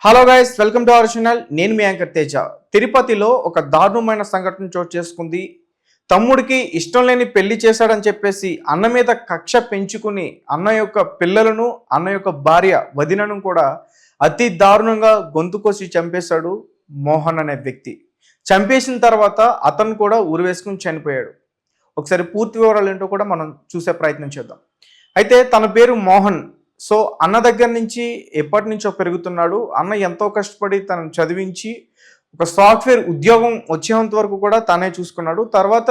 Hello guys, welcome to our channel. నేను మీ anchor Teja. తిరుపతిలో ఒక దారుణమైన సంఘటన చోటు చేసుకుంది. తమ్ముడికి ఇష్టం లేని పెళ్లి చేశాడని చెప్పేసి అన్న మీద కక్ష పెంచుకుని అన్న యొక్క పిల్లలను, అన్న యొక్క భార్య వదినను కూడా అతి దారుణంగా గొంతు కోసి చంపేశాడు మోహన్ అనే వ్యక్తి. చంపేసిన తర్వాత అతను కూడా ఉరివేసుకుని చనిపోయాడు. ఒకసారి పూర్తి వివరాలు ఏంటో కూడా మనం చూసే ప్రయత్నం చేద్దాం. అయితే తన పేరు మోహన్. సో అన్న దగ్గర నుంచి ఎప్పటి నుంచో పెరుగుతున్నాడు. అన్న ఎంతో కష్టపడి తనను చదివించి ఒక సాఫ్ట్వేర్ ఉద్యోగం వచ్చేంత వరకు కూడా తానే చూసుకున్నాడు. తర్వాత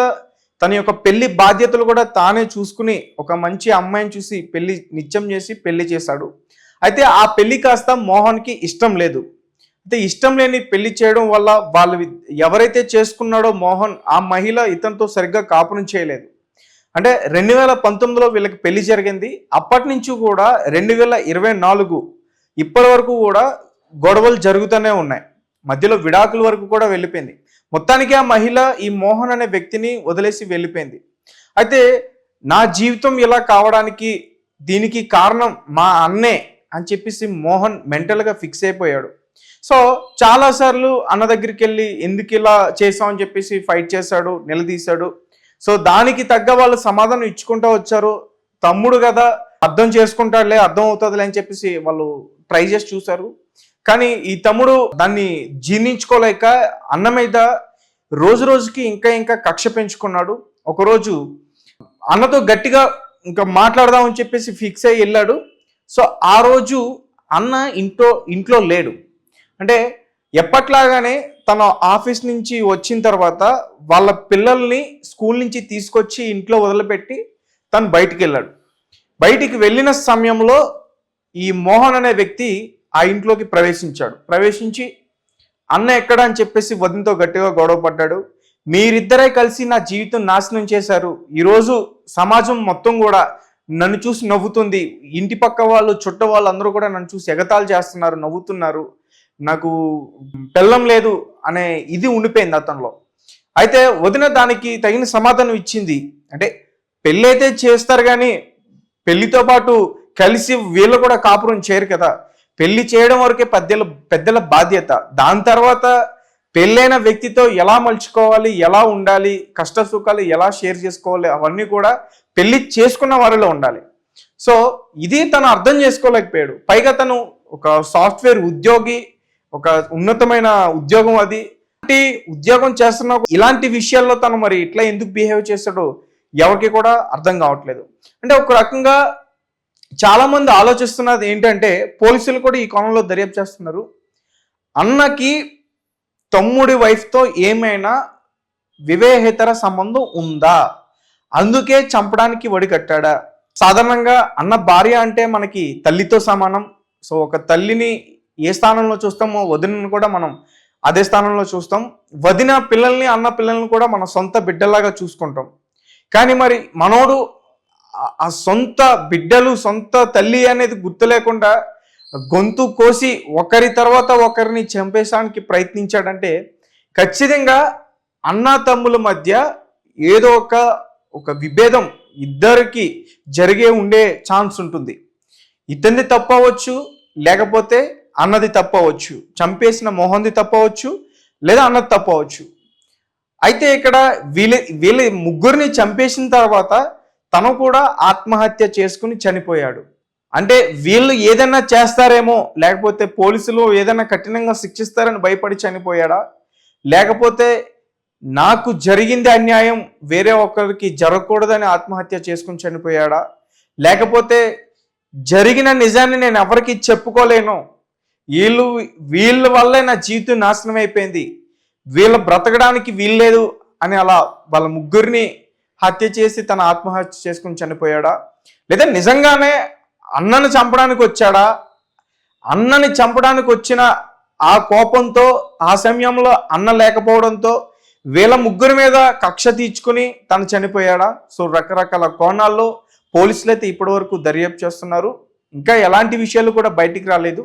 తన యొక్క పెళ్లి బాధ్యతలు కూడా తానే చూసుకుని ఒక మంచి అమ్మాయిని చూసి పెళ్లి నిశ్చయం చేసి పెళ్లి చేశాడు. అయితే ఆ పెళ్లి కాస్త మోహన్కి ఇష్టం లేదు. అయితే ఇష్టం లేని పెళ్లి చేయడం వల్ల వాళ్ళు ఎవరైతే చేసుకున్నాడో మోహన్, ఆ మహిళ ఇతనితో సరిగ్గా కాపురం చేయలేదు. అంటే 2019లో వీళ్ళకి పెళ్లి జరిగింది. అప్పటి నుంచి కూడా 2024 ఇప్పటి వరకు కూడా గొడవలు జరుగుతూనే ఉన్నాయి. మధ్యలో విడాకుల వరకు కూడా వెళ్ళిపోయింది. మొత్తానికి ఆ మహిళ ఈ మోహన్ అనే వ్యక్తిని వదిలేసి వెళ్ళిపోయింది. అయితే నా జీవితం ఇలా కావడానికి దీనికి కారణం మా అన్నే అని చెప్పేసి మోహన్ మెంటల్గా ఫిక్స్ అయిపోయాడు. సో చాలాసార్లు అన్న దగ్గరికి వెళ్ళి ఎందుకు ఇలా చేసామని చెప్పేసి ఫైట్ చేశాడు, నిలదీశాడు. సో దానికి తగ్గ వాళ్ళు సమాధానం ఇచ్చుకుంటూ వచ్చారు. తమ్ముడు కదా, అర్థం చేసుకుంటాడులే, అర్థం అవుతుందిలే అని చెప్పేసి వాళ్ళు ట్రై చేసి చూశారు. కానీ ఈ తమ్ముడు దాన్ని జీర్ణించుకోలేక అన్న మీద రోజు రోజుకి ఇంకా కక్ష పెంచుకున్నాడు. ఒకరోజు అన్నతో గట్టిగా ఇంకా మాట్లాడదామని చెప్పేసి ఫిక్స్ అయ్యి వెళ్ళాడు. సో ఆ రోజు అన్న ఇంట్లో లేడు. అంటే ఎప్పట్లాగానే తన ఆఫీస్ నుంచి వచ్చిన తర్వాత వాళ్ళ పిల్లల్ని స్కూల్ నుంచి తీసుకొచ్చి ఇంట్లో వదిలిపెట్టి తను బయటికి వెళ్ళాడు. బయటికి వెళ్ళిన సమయంలో ఈ మోహన్ అనే వ్యక్తి ఆ ఇంట్లోకి ప్రవేశించి అన్న ఎక్కడ అని చెప్పేసి వదినతో గట్టిగా గొడవ పడ్డాడు. మీరిద్దరే కలిసి నా జీవితం నాశనం చేశారు. ఈరోజు సమాజం మొత్తం కూడా నన్ను చూసి నవ్వుతుంది. ఇంటి పక్క వాళ్ళు, చుట్ట వాళ్ళు అందరూ కూడా నన్ను చూసి ఎగతాళి చేస్తున్నారు, నవ్వుతున్నారు. నాకు పెళ్ళం లేదు అనే ఇది ఉండిపోయింది అతనిలో. అయితే వదిన దానికి తగిన సమాధానం ఇచ్చింది. అంటే పెళ్ళి అయితే చేస్తారు కానీ పెళ్లితో పాటు కలిసి వీళ్ళు కూడా కాపురం చేయరు కదా. పెళ్లి చేయడం వరకే పెద్దల బాధ్యత. దాని తర్వాత పెళ్ళైన వ్యక్తితో ఎలా మలుచుకోవాలి, ఎలా ఉండాలి, కష్ట సుఖాలు ఎలా షేర్ చేసుకోవాలి, అవన్నీ కూడా పెళ్లి చేసుకున్న వారిలో ఉండాలి. సో ఇది తను అర్థం చేసుకోలేకపోయాడు. పైగా తను ఒక సాఫ్ట్వేర్ ఉద్యోగి, ఒక ఉన్నతమైన ఉద్యోగం. అది ఉద్యోగం చేస్తున్న ఇలాంటి విషయాల్లో తను మరి ఇట్లా ఎందుకు బిహేవ్ చేస్తాడో ఎవరికి కూడా అర్థం కావట్లేదు. అంటే ఒక రకంగా చాలా మంది ఆలోచిస్తున్నది ఏంటంటే, పోలీసులు కూడా ఈ కోణంలో దర్యాప్తు చేస్తున్నారు. అన్నకి తమ్ముడి వైఫ్తో ఏమైనా వివాహేతర సంబంధం ఉందా, అందుకే చంపడానికి వడికట్టాడా? సాధారణంగా అన్న భార్య అంటే మనకి తల్లితో సమానం. సో ఒక తల్లిని ఏ స్థానంలో చూస్తామో వదినను కూడా మనం అదే స్థానంలో చూస్తాం. వదిన పిల్లల్ని, అన్న పిల్లల్ని కూడా మన సొంత బిడ్డలాగా చూసుకుంటాం. కానీ మరి మనోడు ఆ సొంత బిడ్డలు, సొంత తల్లి అనేది గుర్తు లేకుండా గొంతు కోసి ఒకరి తర్వాత ఒకరిని చంపేయడానికి ప్రయత్నించాడంటే ఖచ్చితంగా అన్నా తమ్ముల మధ్య ఏదో ఒక విభేదం ఇద్దరికి ఉండే ఛాన్స్ ఉంటుంది. ఇతన్ని తప్పవచ్చు, లేకపోతే అన్నది తప్పవచ్చు, చంపేసిన మోహన్ది తప్పవచ్చు, లేదా అన్నది తప్పవచ్చు. అయితే ఇక్కడ వీళ్ళ ముగ్గురిని చంపేసిన తర్వాత తను కూడా ఆత్మహత్య చేసుకుని చనిపోయాడు. అంటే వీళ్ళు ఏదైనా చేస్తారేమో, లేకపోతే పోలీసులు ఏదైనా కఠినంగా శిక్షిస్తారని భయపడి చనిపోయాడా, లేకపోతే నాకు జరిగింది అన్యాయం వేరే ఒక్కరికి జరగకూడదని ఆత్మహత్య చేసుకుని చనిపోయాడా, లేకపోతే జరిగిన నిజాన్ని నేను ఎవరికి చెప్పుకోలేను, వీళ్ళ వల్లే నా జీవితం నాశనం అయిపోయింది, వీళ్ళ బ్రతకడానికి వీల్లేదు అని అలా వాళ్ళ ముగ్గురిని హత్య చేసి తన ఆత్మహత్య చేసుకుని చనిపోయాడా, లేదా నిజంగానే అన్నని చంపడానికి వచ్చాడా? అన్నని చంపడానికి వచ్చిన ఆ కోపంతో, ఆ సమయంలో అన్న లేకపోవడంతో వీళ్ళ ముగ్గురి మీద కక్ష తీర్చుకుని తను చనిపోయాడా? సో రకరకాల కోణాల్లో పోలీసులు అయితే ఇప్పటి వరకు దర్యాప్తు చేస్తున్నారు. ఇంకా ఎలాంటి విషయాలు కూడా బయటికి రాలేదు.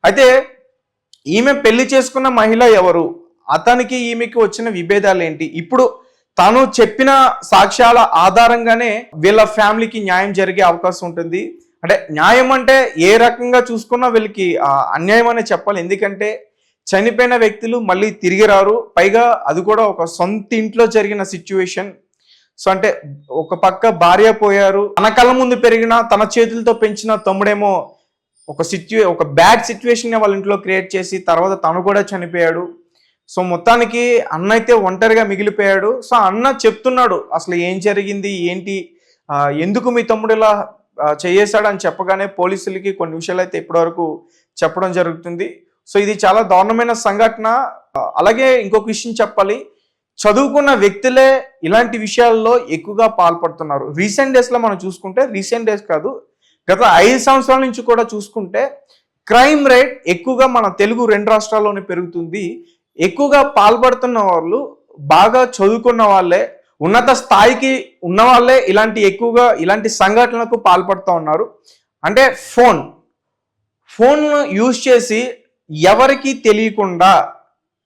అయితే ఈమె పెళ్లి చేసుకున్న మహిళ ఎవరు, అతనికి ఈమెకి వచ్చిన విభేదాలు ఏంటి, ఇప్పుడు తను చెప్పిన సాక్ష్యాల ఆధారంగానే వీళ్ళ ఫ్యామిలీకి న్యాయం జరిగే అవకాశం ఉంటుంది. అంటే న్యాయం అంటే ఏ రకంగా చూసుకున్నా వీళ్ళకి అన్యాయం అనే చెప్పాలి. ఎందుకంటే చనిపోయిన వ్యక్తులు మళ్ళీ తిరిగి రారు, పైగా అది కూడా ఒక సొంత ఇంట్లో జరిగిన సిచ్యువేషన్. సో అంటే ఒక పక్క భార్య పోయారు, తన కళ్ళ ముందు పెరిగిన తన చేతులతో పెంచిన తమ్ముడేమో ఒక బ్యాడ్ సిచ్యువేషన్ వాళ్ళ ఇంట్లో క్రియేట్ చేసి తర్వాత తను కూడా చనిపోయాడు. సో మొత్తానికి అన్న అయితే ఒంటరిగా మిగిలిపోయాడు. సో అన్న చెప్తున్నాడు అసలు ఏం జరిగింది ఏంటి, ఎందుకు మీ తమ్ముడు ఇలా చేయేశాడు అని చెప్పగానే పోలీసులకి కొన్ని విషయాలు అయితే ఇప్పటివరకు చెప్పడం జరుగుతుంది. సో ఇది చాలా దారుణమైన సంఘటన. అలాగే ఇంకొక విషయం చెప్పాలి, చదువుకున్న వ్యక్తులే ఇలాంటి విషయాల్లో ఎక్కువగా పాల్పడుతున్నారు. రీసెంట్ డేస్లో మనం చూసుకుంటే, రీసెంట్ డేస్ కాదు గత 5 సంవత్సరాల నుంచి కూడా చూసుకుంటే క్రైమ్ రేట్ ఎక్కువగా మన తెలుగు 2 రాష్ట్రాల్లోనే పెరుగుతుంది. ఎక్కువగా పాల్పడుతున్న వాళ్ళు బాగా చదువుకున్న వాళ్ళే, ఉన్నత స్థాయికి ఉన్న వాళ్ళే ఎక్కువగా ఇలాంటి సంఘటనలకు పాల్పడుతూ ఉన్నారు. అంటే ఫోన్ యూజ్ చేసి ఎవరికి తెలియకుండా,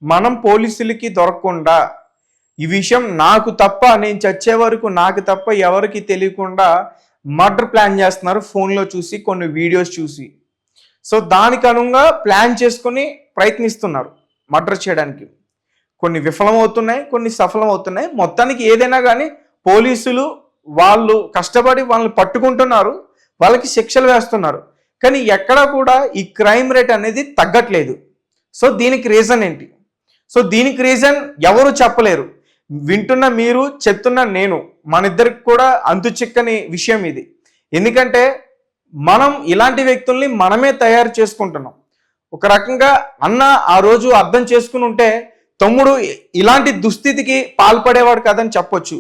మనం పోలీసులకి దొరకకుండా, ఈ విషయం నాకు తప్ప, నేను చచ్చే వరకు నాకు తప్ప ఎవరికి తెలియకుండా మర్డర్ ప్లాన్ చేస్తున్నారు ఫోన్లో చూసి, కొన్ని వీడియోస్ చూసి. సో దానికి అనుగుణంగా ప్లాన్ చేసుకొని ప్రయత్నిస్తున్నారు మర్డర్ చేయడానికి. కొన్ని విఫలమవుతున్నాయి, కొన్ని సఫలమవుతున్నాయి. మొత్తానికి ఏదైనా కానీ పోలీసులు వాళ్ళు కష్టపడి వాళ్ళని పట్టుకుంటున్నారు, వాళ్ళకి శిక్షలు వేస్తున్నారు. కానీ ఎక్కడా కూడా ఈ క్రైమ్ రేట్ అనేది తగ్గట్లేదు. సో దీనికి రీజన్ ఏంటి? సో దీనికి రీజన్ ఎవరు చెప్పలేరు. వింటున్న మీరు, చెప్తున్న నేను, మన ఇద్దరికి కూడా అంతు చిక్కని విషయం ఇది. ఎందుకంటే మనం ఇలాంటి వ్యక్తుల్ని మనమే తయారు చేసుకుంటున్నాం. ఒక రకంగా అన్న ఆ రోజు అర్థం చేసుకుని ఉంటే తమ్ముడు ఇలాంటి దుస్థితికి పాల్పడేవాడు కాదని చెప్పొచ్చు.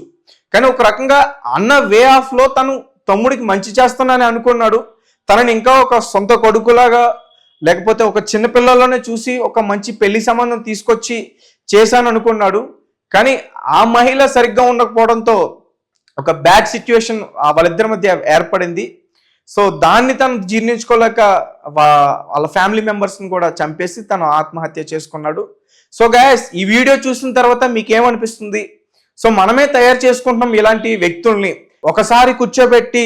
కానీ ఒక రకంగా అన్న వే ఆఫ్లో తను తమ్ముడికి మంచి చేస్తానని అనుకున్నాడు. తనని ఇంకా ఒక సొంత కొడుకులాగా, లేకపోతే ఒక చిన్నపిల్లలోనే చూసి ఒక మంచి పెళ్లి సంబంధం తీసుకొచ్చి చేశాను అనుకున్నాడు. కానీ ఆ మహిళ సరిగ్గా ఉండకపోవడంతో ఒక బ్యాడ్ సిచ్యువేషన్ వాళ్ళిద్దరి మధ్య ఏర్పడింది. సో దాన్ని తను జీర్ణించుకోలేక వాళ్ళ ఫ్యామిలీ మెంబర్స్ని కూడా చంపేసి తను ఆత్మహత్య చేసుకున్నాడు. సో గైస్, ఈ వీడియో చూసిన తర్వాత మీకేమనిపిస్తుంది? సో మనమే తయారు చేసుకుంటున్నాం ఇలాంటి వ్యక్తుల్ని. ఒకసారి కూర్చోబెట్టి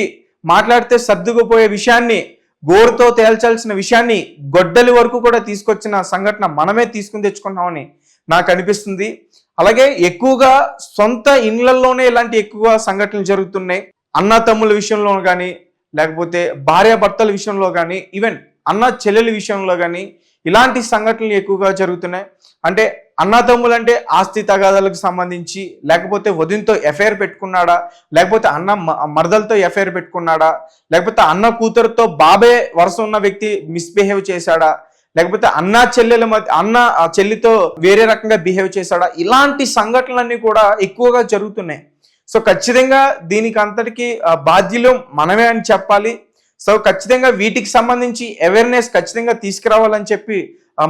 మాట్లాడితే సర్దుకుపోయే విషయాన్ని, గోరుతో తేల్చాల్సిన విషయాన్ని గొడ్డలి వరకు కూడా తీసుకొచ్చిన సంఘటన మనమే తీసుకుని తెచ్చుకుంటామని నాకు అనిపిస్తుంది. అలాగే ఎక్కువగా సొంత ఇళ్లలోనే ఇలాంటి ఎక్కువ సంఘటనలు జరుగుతున్నాయి. అన్న తమ్ముల విషయంలో కానీ, లేకపోతే భార్యాభర్తల విషయంలో కానీ, ఈవెన్ అన్న చెల్లెల విషయంలో కానీ ఇలాంటి సంఘటనలు ఎక్కువగా జరుగుతున్నాయి. అంటే అన్నదమ్ములు అంటే ఆస్తి తగాదాలకు సంబంధించి, లేకపోతే వదినతో ఎఫ్ఐఆర్ పెట్టుకున్నాడా, లేకపోతే అన్న మరదలతో ఎఫ్ఐఆర్ పెట్టుకున్నాడా, లేకపోతే అన్న కూతురుతో బాబే వరుస ఉన్న వ్యక్తి మిస్బిహేవ్ చేశాడా, లేకపోతే అన్న చెల్లెల మధ్య అన్న చెల్లితో వేరే రకంగా బిహేవ్ చేశాడా, ఇలాంటి సంఘటనలన్నీ కూడా ఎక్కువగా జరుగుతున్నాయి. సో ఖచ్చితంగా దీనికి అంతటికి బాధ్యులు మనమే అని చెప్పాలి. సో ఖచ్చితంగా వీటికి సంబంధించి అవేర్నెస్ ఖచ్చితంగా తీసుకురావాలని చెప్పి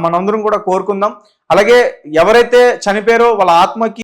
మనందరం కూడా కోరుకుందాం. అలాగే ఎవరైతే చనిపోయారో వాళ్ళ ఆత్మకి